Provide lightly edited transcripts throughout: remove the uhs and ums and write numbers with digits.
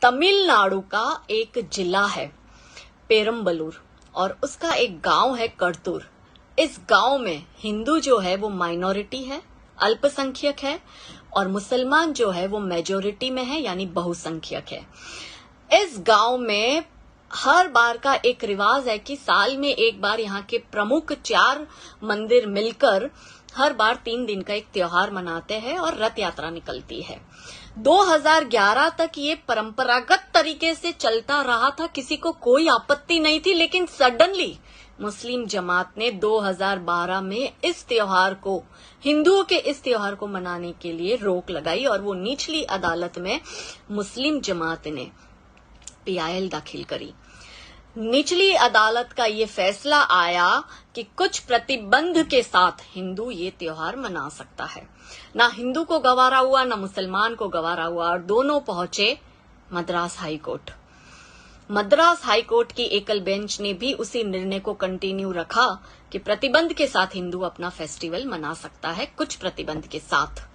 तमिलनाडु का एक जिला है पेरम्बलूर और उसका एक गांव है करतूर। इस गांव में हिंदू जो है वो माइनॉरिटी है, अल्पसंख्यक है, और मुसलमान जो है वो मेजोरिटी में है, यानी बहुसंख्यक है। इस गांव में हर बार का एक रिवाज है कि साल में एक बार यहाँ के प्रमुख 4 मंदिर मिलकर हर बार 3 दिन का एक त्योहार मनाते हैं और रथ यात्रा निकलती है। 2011 तक ये परंपरागत तरीके से चलता रहा था, किसी को कोई आपत्ति नहीं थी, लेकिन सडनली मुस्लिम जमात ने 2012 में इस त्योहार को, हिंदुओं के इस त्योहार को मनाने के लिए रोक लगाई और वो निचली अदालत में मुस्लिम जमात ने PIL दाखिल करी। निचली अदालत का ये फैसला आया कि कुछ प्रतिबंध के साथ हिंदू ये त्योहार मना सकता है। ना हिंदू को गवारा हुआ, ना मुसलमान को गवारा हुआ, और दोनों पहुंचे Madras high court. Madras high court की एकल बेंच ने भी उसी निर्णय को कंटिन्यू रखा कि प्रतिबंध के साथ हिंदू अपना फेस्टिवल मना सकता है, कुछ प्रतिबंध के साथ।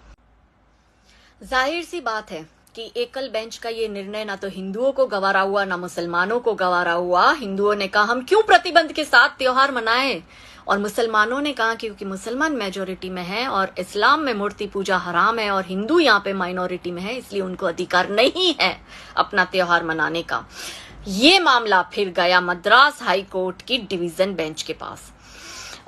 जाहिर सी बात है कि एकल बेंच का ये निर्णय ना तो हिंदुओं को गवारा हुआ, ना मुसलमानों को गवारा हुआ। हिंदुओं ने कहा हम क्यों प्रतिबंध के साथ त्योहार मनाएं, और मुसलमानों ने कहा क्योंकि मुसलमान मेजोरिटी में है और इस्लाम में मूर्ति पूजा हराम है और हिंदू यहाँ पे माइनॉरिटी में है, इसलिए उनको अधिकार नहीं है अपना त्योहार मनाने का। ये मामला फिर गया मद्रास हाई कोर्ट की डिवीजन बेंच के पास,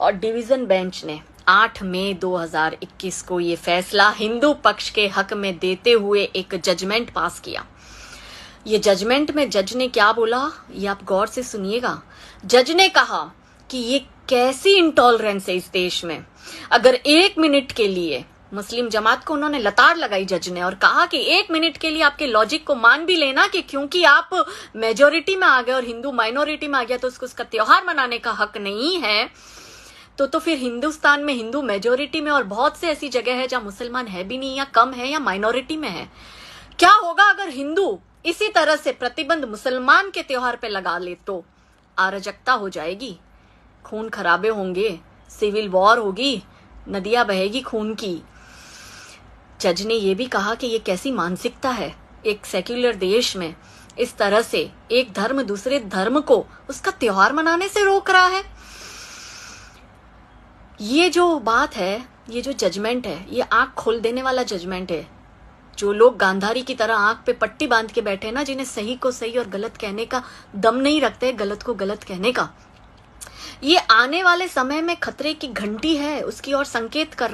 और डिवीजन बेंच ने 8 मई 2021 को ये फैसला हिंदू पक्ष के हक में देते हुए एक जजमेंट पास किया। ये जजमेंट में जज ने क्या बोला, ये आप गौर से सुनिएगा। जज ने कहा कि ये कैसी इंटॉलरेंस है इस देश में। अगर 1 मिनट के लिए मुस्लिम जमात को उन्होंने लताड़ लगाई जज ने, और कहा कि 1 मिनट के लिए आपके लॉजिक को मान भी लेना कि क्योंकि आप मेजोरिटी में आ गए और हिंदू माइनॉरिटी में आ गया तो उसको उसका त्योहार मनाने का हक नहीं है, तो फिर हिंदुस्तान में हिंदू मेजोरिटी में और बहुत से ऐसी जगह है जहां मुसलमान है भी नहीं, या कम है, या माइनॉरिटी में है। क्या होगा अगर हिंदू इसी तरह से प्रतिबंध मुसलमान के त्योहार पे लगा ले? तो अराजकता हो जाएगी, खून खराबे होंगे, सिविल वॉर होगी, नदियां बहेगी खून की। जज ने यह भी कहा कि ये कैसी मानसिकता है, एक सेक्युलर देश में इस तरह से एक धर्म दूसरे धर्म को उसका त्योहार मनाने से रोक रहा है। ये जो बात है, ये जो जजमेंट है, ये आंख खोल देने वाला जजमेंट है। जो लोग गांधारी की तरह आंख पे पट्टी बांध के बैठे ना, जिन्हें सही को सही और गलत कहने का दम नहीं रखते, गलत को गलत कहने का, ये आने वाले समय में खतरे की घंटी है, उसकी ओर संकेत कर